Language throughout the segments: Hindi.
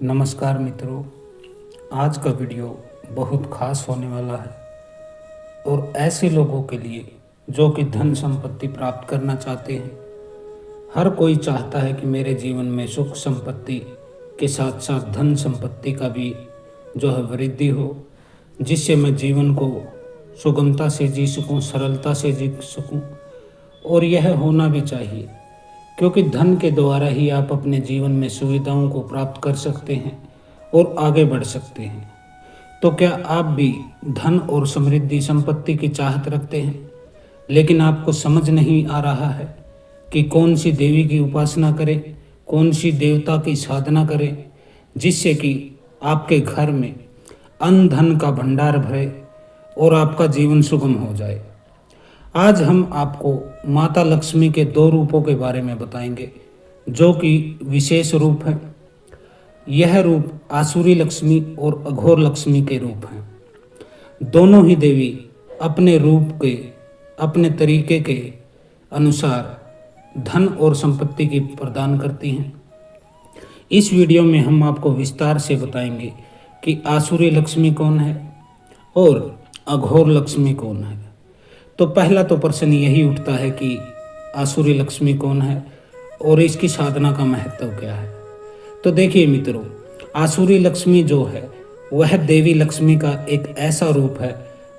नमस्कार मित्रों, आज का वीडियो बहुत खास होने वाला है और ऐसे लोगों के लिए जो कि धन संपत्ति प्राप्त करना चाहते हैं। हर कोई चाहता है कि मेरे जीवन में सुख संपत्ति के साथ साथ धन संपत्ति का भी जो है वृद्धि हो, जिससे मैं जीवन को सुगमता से जी सकूं, सरलता से जी सकूं। और यह होना भी चाहिए, क्योंकि धन के द्वारा ही आप अपने जीवन में सुविधाओं को प्राप्त कर सकते हैं और आगे बढ़ सकते हैं। तो क्या आप भी धन और समृद्धि संपत्ति की चाहत रखते हैं, लेकिन आपको समझ नहीं आ रहा है कि कौन सी देवी की उपासना करें, कौन सी देवता की साधना करें, जिससे कि आपके घर में अन्न धन का भंडार भरे और आपका जीवन सुगम हो जाए। आज हम आपको माता लक्ष्मी के दो रूपों के बारे में बताएंगे, जो कि विशेष रूप है। यह रूप आसुरी लक्ष्मी और अघोर लक्ष्मी के रूप हैं। दोनों ही देवी अपने रूप के, अपने तरीके के अनुसार धन और संपत्ति की प्रदान करती हैं। इस वीडियो में हम आपको विस्तार से बताएंगे कि आसुरी लक्ष्मी कौन है और अघोर लक्ष्मी कौन है। तो पहला तो प्रश्न यही उठता है कि आसुरी लक्ष्मी कौन है और इसकी साधना का महत्व क्या है। तो देखिए मित्रों, आसुरी लक्ष्मी जो है वह देवी लक्ष्मी का एक ऐसा रूप है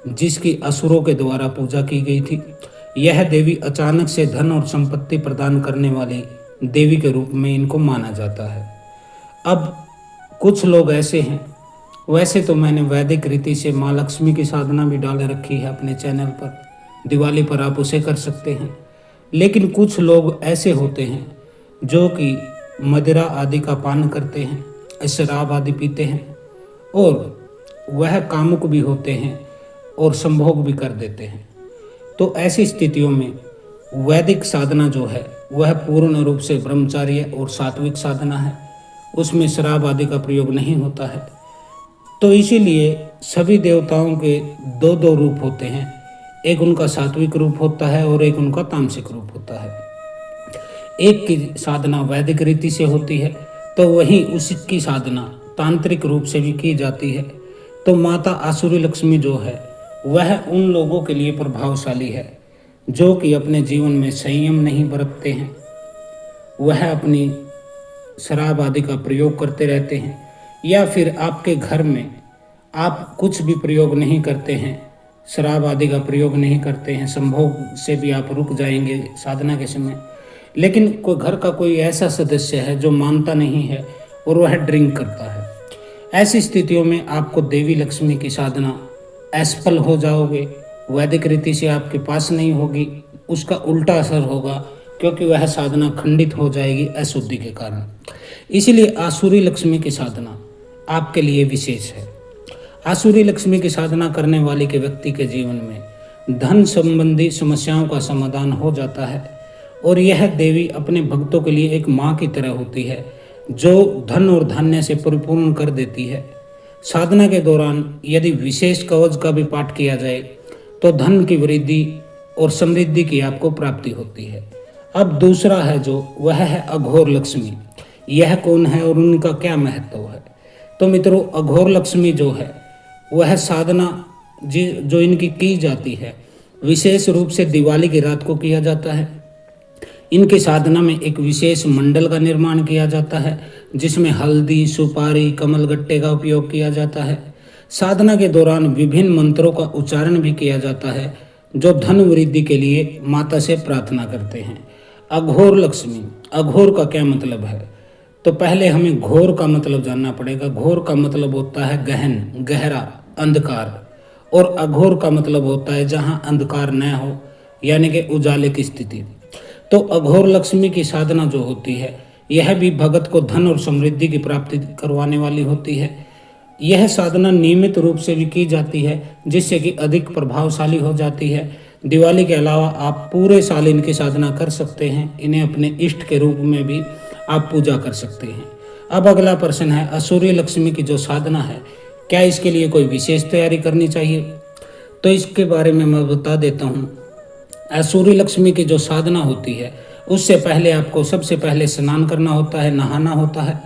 जिसकी असुरों के द्वारा पूजा की गई थी। यह देवी अचानक से धन और संपत्ति प्रदान करने वाली देवी के रूप में इनको माना जाता है। अब कुछ लोग ऐसे हैं, वैसे तो मैंने वैदिक रीति से माँ लक्ष्मी की साधना भी डाल रखी है अपने चैनल पर, दिवाली पर आप उसे कर सकते हैं। लेकिन कुछ लोग ऐसे होते हैं जो कि मदिरा आदि का पान करते हैं, शराब आदि पीते हैं और वह कामुक भी होते हैं और संभोग भी कर देते हैं। तो ऐसी स्थितियों में वैदिक साधना जो है वह पूर्ण रूप से ब्रह्मचार्य और सात्विक साधना है, उसमें शराब आदि का प्रयोग नहीं होता है। तो इसीलिए सभी देवताओं के दो दो रूप होते हैं, एक उनका सात्विक रूप होता है और एक उनका तामसिक रूप होता है। एक की साधना वैदिक रीति से होती है तो वहीं उसकी साधना तांत्रिक रूप से भी की जाती है। तो माता आसुरी लक्ष्मी जो है वह उन लोगों के लिए प्रभावशाली है जो कि अपने जीवन में संयम नहीं बरतते हैं, वह अपनी शराब आदि का प्रयोग करते रहते हैं, या फिर आपके घर में आप कुछ भी प्रयोग नहीं करते हैं, शराब आदि का प्रयोग नहीं करते हैं, संभोग से भी आप रुक जाएंगे साधना के समय। लेकिन कोई घर का कोई ऐसा सदस्य है जो मानता नहीं है और वह ड्रिंक करता है। ऐसी स्थितियों में आपको देवी लक्ष्मी की साधना असफल हो जाओगे, वैदिक रीति से आपके पास नहीं होगी, उसका उल्टा असर होगा, क्योंकि वह साधना खंडित हो जाएगी अशुद्धि के कारण। इसलिए आसुरी लक्ष्मी की साधना आपके लिए विशेष है। आसुरी लक्ष्मी की साधना करने वाले के व्यक्ति के जीवन में धन संबंधी समस्याओं का समाधान हो जाता है और यह देवी अपने भक्तों के लिए एक माँ की तरह होती है जो धन और धान्य से परिपूर्ण कर देती है। साधना के दौरान यदि विशेष कवच का भी पाठ किया जाए तो धन की वृद्धि और समृद्धि की आपको प्राप्ति होती है। अब दूसरा है जो वह है अघोर लक्ष्मी। यह कौन है और उनका क्या महत्व है। तो मित्रों, अघोर लक्ष्मी जो है वह साधना जो इनकी की जाती है विशेष रूप से दिवाली की रात को किया जाता है। इनकी साधना में एक विशेष मंडल का निर्माण किया जाता है जिसमें हल्दी, सुपारी, कमल गट्टे का उपयोग किया जाता है। साधना के दौरान विभिन्न मंत्रों का उच्चारण भी किया जाता है जो धन वृद्धि के लिए माता से प्रार्थना करते हैं। अघोर लक्ष्मी, अघोर का क्या मतलब है, तो पहले हमें घोर का मतलब जानना पड़ेगा। घोर का मतलब होता है गहन, गहरा, अंधकार, और अघोर का मतलब होता है जहां अंधकार न हो, यानी कि उजाले की स्थिति। तो अघोर लक्ष्मी की साधना जो होती है यह भी भगत को धन और समृद्धि की प्राप्ति करवाने वाली होती है। यह साधना नियमित रूप से भी की जाती है जिससे कि अधिक प्रभावशाली हो जाती है। दिवाली के अलावा आप पूरे साल इनकी साधना कर सकते हैं। इन्हें अपने इष्ट के रूप में भी आप पूजा कर सकते हैं। अब अगला प्रश्न है आसुरी लक्ष्मी की जो साधना है, क्या इसके लिए कोई विशेष तैयारी करनी चाहिए। तो इसके बारे में मैं बता देता हूँ। आसुरी लक्ष्मी की जो साधना होती है उससे पहले आपको सबसे पहले स्नान करना होता है, नहाना होता है।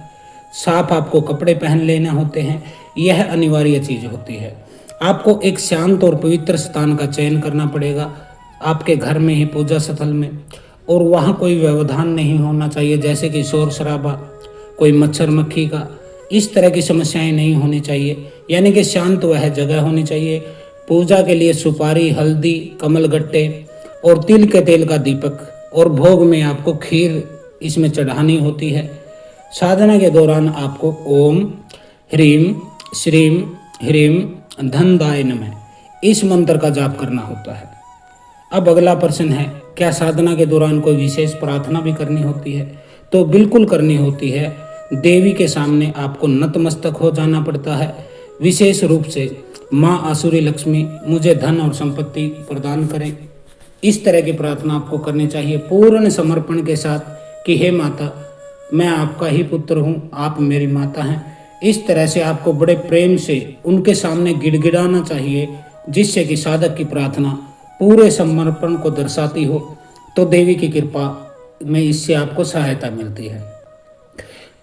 साफ आपको कपड़े पहन लेने होते हैं, यह अनिवार्य चीज़ होती है। आपको एक शांत और पवित्र स्थान का चयन करना पड़ेगा आपके घर में ही, पूजा स्थल में, और वहाँ कोई व्यवधान नहीं होना चाहिए, जैसे कि शोर शराबा, कोई मच्छर मक्खी का, इस तरह की समस्याएं नहीं होनी चाहिए, यानी कि शांत वह जगह होनी चाहिए। पूजा के लिए सुपारी, हल्दी, कमल गट्टे और तिल के तेल का दीपक, और भोग में आपको खीर इसमें चढ़ानी होती है। साधना के दौरान आपको ओम ह्रीम श्रीम ह्रीम धनदाय नमः इस मंत्र का जाप करना होता है। अब अगला प्रश्न है, क्या साधना के दौरान कोई विशेष प्रार्थना भी करनी होती है? तो बिल्कुल करनी होती है। देवी के सामने आपको नतमस्तक हो जाना पड़ता है। विशेष रूप से माँ आसुरी लक्ष्मी मुझे धन और संपत्ति प्रदान करें, इस तरह की प्रार्थना आपको करनी चाहिए पूर्ण समर्पण के साथ कि हे माता, मैं आपका ही पुत्र हूँ, आप मेरी माता हैं। इस तरह से आपको बड़े प्रेम से उनके सामने गिड़गिड़ाना चाहिए, जिससे कि साधक की प्रार्थना पूरे समर्पण को दर्शाती हो, तो देवी की कृपा में इससे आपको सहायता मिलती है।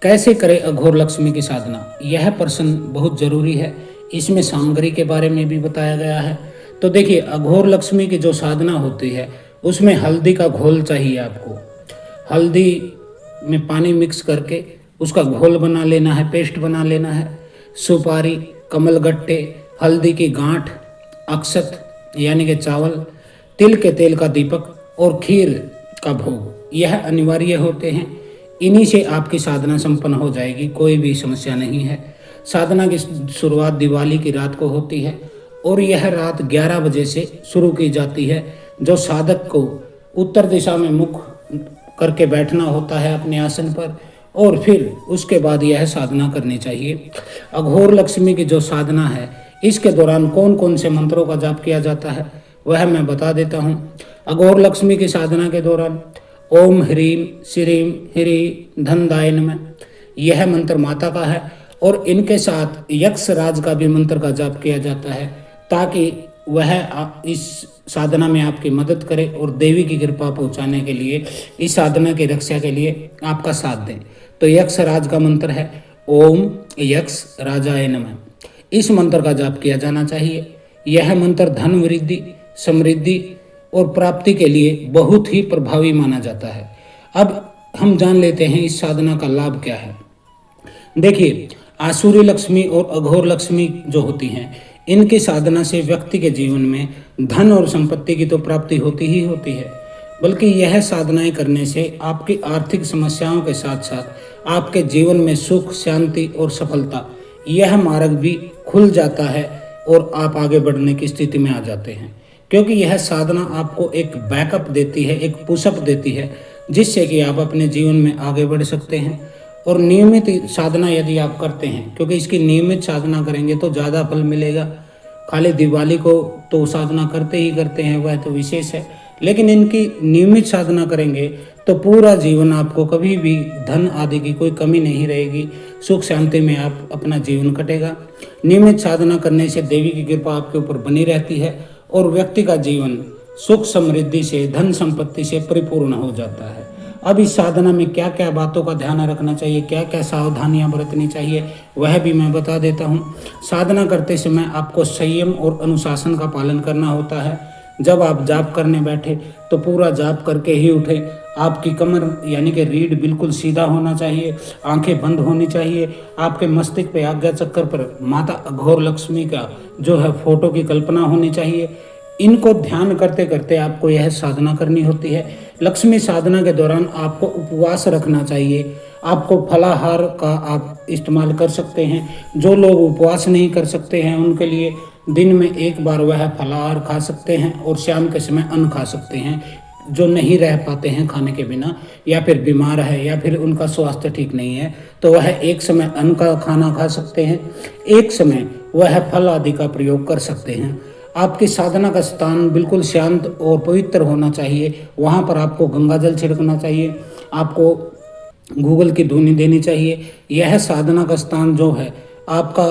कैसे करें अघोर लक्ष्मी की साधना? यह प्रश्न बहुत जरूरी है। इसमें सामग्री के बारे में भी बताया गया है। तो देखिए, अघोर लक्ष्मी की जो साधना होती है उसमें हल्दी का घोल चाहिए आपको। हल्दी में पानी मिक्स करके उसका घोल बना लेना है, पेस्ट बना लेना है। सुपारी, कमल गट्टे, हल्दी की गांठ, अक्षत यानी कि चावल, तिल के तेल का दीपक और खीर का भोग, यह अनिवार्य होते हैं। इन्हीं से आपकी साधना संपन्न हो जाएगी, कोई भी समस्या नहीं है। साधना की शुरुआत दिवाली की रात को होती है और यह रात 11 बजे से शुरू की जाती है। जो साधक को उत्तर दिशा में मुख करके बैठना होता है अपने आसन पर, और फिर उसके बाद यह साधना करनी चाहिए। अघोर लक्ष्मी की जो साधना है, इसके दौरान कौन कौन से मंत्रों का जाप किया जाता है वह मैं बता देता हूँ। अघोर लक्ष्मी की साधना के दौरान ओम ह्रीम श्रीम ह्री धनदाय नमः यह मंत्र माता का है, और इनके साथ यक्ष राज का भी मंत्र का जाप किया जाता है, ताकि वह इस साधना में आपकी मदद करे और देवी की कृपा पहुंचाने के लिए, इस साधना की रक्षा के लिए आपका साथ दें। तो यक्ष राज का मंत्र है ओम यक्ष राजाय नमः। इस मंत्र का जाप किया जाना चाहिए। यह मंत्र धन वृद्धि, समृद्धि और प्राप्ति के लिए बहुत ही प्रभावी माना जाता है। अब हम जान लेते हैं इस साधना का लाभ क्या है। देखिए, आसुरी लक्ष्मी और अघोर लक्ष्मी जो होती हैं, इनकी साधना से व्यक्ति के जीवन में धन और संपत्ति की तो प्राप्ति होती ही होती है, बल्कि यह साधनाएं करने से आपकी आर्थिक समस्याओं के साथ साथ आपके जीवन में सुख, शांति और सफलता, यह मार्ग भी खुल जाता है और आप आगे बढ़ने की स्थिति में आ जाते हैं। क्योंकि यह साधना आपको एक बैकअप देती है, एक पुशअप देती है, जिससे कि आप अपने जीवन में आगे बढ़ सकते हैं। और नियमित साधना यदि आप करते हैं, क्योंकि इसकी नियमित साधना करेंगे तो ज़्यादा फल मिलेगा। खाली दिवाली को तो साधना करते ही करते हैं, वह तो विशेष है, लेकिन इनकी नियमित साधना करेंगे तो पूरा जीवन आपको कभी भी धन आदि की कोई कमी नहीं रहेगी, सुख शांति में आप अपना जीवन कटेगा। नियमित साधना करने से देवी की कृपा आपके ऊपर बनी रहती है और व्यक्ति का जीवन सुख समृद्धि से, धन संपत्ति से परिपूर्ण हो जाता है। अब इस साधना में क्या क्या बातों का ध्यान रखना चाहिए, क्या क्या सावधानियां बरतनी चाहिए, वह भी मैं बता देता हूँ। साधना करते समय आपको संयम और अनुशासन का पालन करना होता है। जब आप जाप करने बैठे तो पूरा जाप करके ही उठे। आपकी कमर यानी कि रीढ़ बिल्कुल सीधा होना चाहिए, आंखें बंद होनी चाहिए। आपके मस्तिष्क पे, आज्ञा चक्र पर माता अघोर लक्ष्मी का जो है फोटो की कल्पना होनी चाहिए। इनको ध्यान करते करते आपको यह साधना करनी होती है। लक्ष्मी साधना के दौरान आपको उपवास रखना चाहिए। आपको फलाहार का आप इस्तेमाल कर सकते हैं। जो लोग उपवास नहीं कर सकते हैं उनके लिए दिन में एक बार वह फलाहार खा सकते हैं और शाम के समय अन्न खा सकते हैं। जो नहीं रह पाते हैं खाने के बिना, या फिर बीमार है, या फिर उनका स्वास्थ्य ठीक नहीं है, तो वह एक समय अन्न का खाना खा सकते हैं, एक समय वह फल आदि का प्रयोग कर सकते हैं। आपकी साधना का स्थान बिल्कुल शांत और पवित्र होना चाहिए। वहाँ पर आपको गंगा जल छिड़कना चाहिए, आपको गूगल की धुनी देनी चाहिए। यह साधना का स्थान जो है, आपका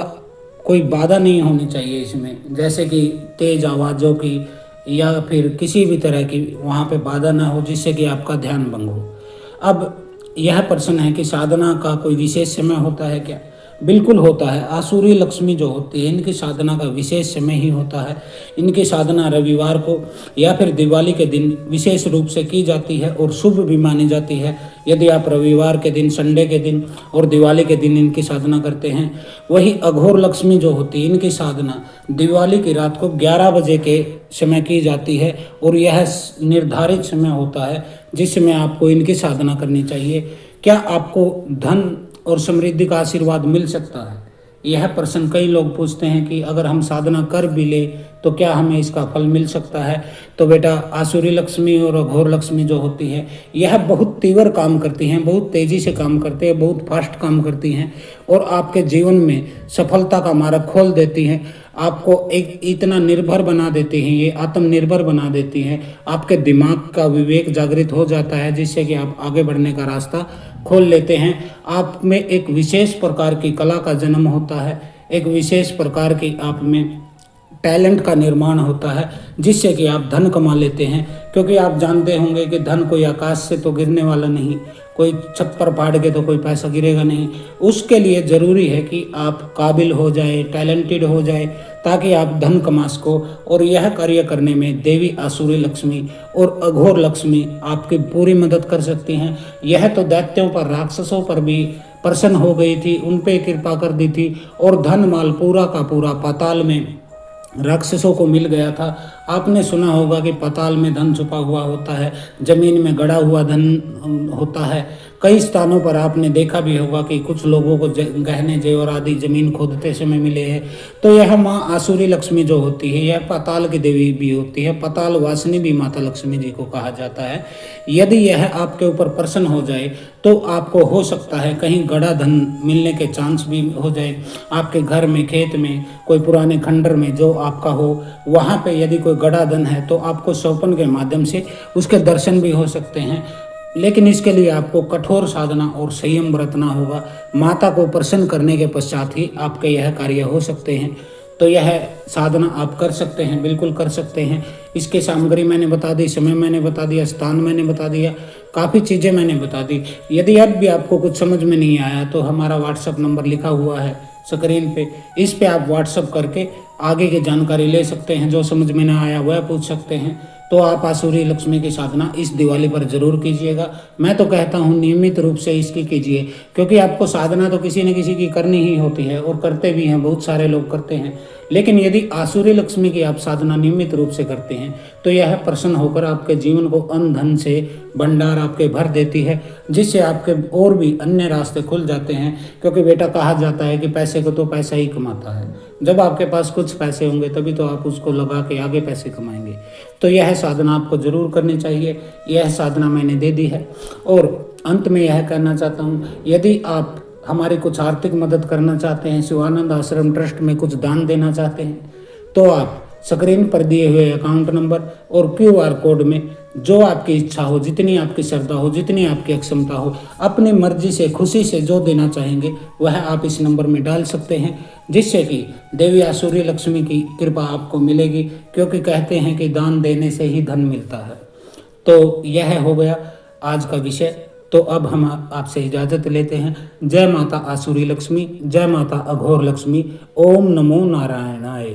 कोई बाधा नहीं होनी चाहिए इसमें, जैसे कि तेज आवाज़ों की या फिर किसी भी तरह की वहाँ पे बाधा ना हो, जिससे कि आपका ध्यान भंग हो। अब यह प्रश्न है कि साधना का कोई विशेष समय होता है क्या? बिल्कुल होता है। आसुरी लक्ष्मी जो होती है, इनकी साधना का विशेष समय ही होता है। इनकी साधना रविवार को या फिर दिवाली के दिन विशेष रूप से की जाती है और शुभ भी मानी जाती है। यदि आप रविवार के दिन, संडे के दिन और दिवाली के दिन इनकी साधना करते हैं। वही अघोर लक्ष्मी जो होती है, इनकी साधना दिवाली की रात को 11 बजे के समय की जाती है और यह निर्धारित समय होता है जिसमें आपको इनकी साधना करनी चाहिए। क्या आपको धन और समृद्धि का आशीर्वाद मिल सकता है? यह प्रश्न कई लोग पूछते हैं कि अगर हम साधना कर भी ले तो क्या हमें इसका फल मिल सकता है? तो बेटा, आसुरी लक्ष्मी और अघोर लक्ष्मी जो होती है, यह बहुत तीव्र काम करती हैं, बहुत तेज़ी से काम करते हैं, बहुत फास्ट काम करती हैं और आपके जीवन में सफलता का मार्ग खोल देती हैं। आपको एक इतना निर्भर बना देती हैं, ये आत्मनिर्भर बना देती हैं। आपके दिमाग का विवेक जागृत हो जाता है जिससे कि आप आगे बढ़ने का रास्ता खोल लेते हैं। आप में एक विशेष प्रकार की कला का जन्म होता है, एक विशेष प्रकार की आप में टैलेंट का निर्माण होता है जिससे कि आप धन कमा लेते हैं। क्योंकि आप जानते होंगे कि धन कोई आकाश से तो गिरने वाला नहीं, कोई छप्पर फाड़ के तो कोई पैसा गिरेगा नहीं। उसके लिए ज़रूरी है कि आप काबिल हो जाए, टैलेंटेड हो जाए, ताकि आप धन कमा सको। और यह कार्य करने में देवी आसुरी लक्ष्मी और अघोर लक्ष्मी आपकी पूरी मदद कर सकती हैं। यह तो दैत्यों पर, राक्षसों पर भी प्रसन्न हो गई थी, उन पे कृपा कर दी थी और धन माल पूरा का पूरा पाताल में राक्षसों को मिल गया था। आपने सुना होगा कि पाताल में धन छुपा हुआ होता है, जमीन में गड़ा हुआ धन होता है। कई स्थानों पर आपने देखा भी होगा कि कुछ लोगों को गहने जेवर आदि जमीन खोदते समय मिले हैं। तो यह माँ आसुरी लक्ष्मी जो होती है, यह पाताल की देवी भी होती है। पाताल वासिनी भी माता लक्ष्मी जी को कहा जाता है। यदि यह आपके ऊपर प्रसन्न हो जाए तो आपको हो सकता है कहीं गड़ा धन मिलने के चांस भी हो जाए। आपके घर में, खेत में, कोई पुराने खंडर में जो आपका हो, वहाँ पे यदि कोई गड़ा धन है तो आपको सौपन के माध्यम से उसके दर्शन भी हो सकते हैं। लेकिन इसके लिए आपको कठोर साधना और संयम बरतना होगा। माता को प्रसन्न करने के पश्चात ही आपके यह कार्य हो सकते हैं। तो यह साधना आप कर सकते हैं, बिल्कुल कर सकते हैं। इसकी सामग्री मैंने बता दी, समय मैंने बता दिया, स्थान मैंने बता दिया, काफ़ी चीज़ें मैंने बता दी। यदि अब भी आपको कुछ समझ में नहीं आया तो हमारा व्हाट्सअप नंबर लिखा हुआ है स्क्रीन पे, इस पे आप व्हाट्सअप करके आगे की जानकारी ले सकते हैं। जो समझ में ना आया वह पूछ सकते हैं। तो आप आसुरी लक्ष्मी की साधना इस दिवाली पर जरूर कीजिएगा। मैं तो कहता हूँ नियमित रूप से इसकी कीजिए, क्योंकि आपको साधना तो किसी न किसी की करनी ही होती है और करते भी हैं, बहुत सारे लोग करते हैं। लेकिन यदि आसुरी लक्ष्मी की आप साधना नियमित रूप से करते हैं तो यह प्रसन्न होकर आपके जीवन को अन्न धन से भंडार आपके भर देती है, जिससे आपके और भी अन्य रास्ते खुल जाते हैं। क्योंकि बेटा, कहा जाता है कि पैसे को तो पैसा ही कमाता है। जब आपके पास कुछ पैसे होंगे तभी तो आप उसको लगा के आगे पैसे कमाएंगे। तो यह साधना आपको जरूर करनी चाहिए। यह साधना मैंने दे दी है। और अंत में यह कहना चाहता हूँ, यदि आप हमारी कुछ आर्थिक मदद करना चाहते हैं, शिवानंद आश्रम ट्रस्ट में कुछ दान देना चाहते हैं, तो आप स्क्रीन पर दिए हुए अकाउंट नंबर और QR कोड में जो आपकी इच्छा हो, जितनी आपकी श्रद्धा हो, जितनी आपकी क्षमता हो, अपनी मर्जी से, खुशी से जो देना चाहेंगे वह आप इस नंबर में डाल सकते हैं, जिससे कि देवी आसुरी लक्ष्मी की कृपा आपको मिलेगी। क्योंकि कहते हैं कि दान देने से ही धन मिलता है। तो यह हो गया आज का विषय। तो अब हम आपसे इजाज़त लेते हैं। जय माता आसुरी लक्ष्मी, जय माता अघोर लक्ष्मी। ओम नमो नारायणाय।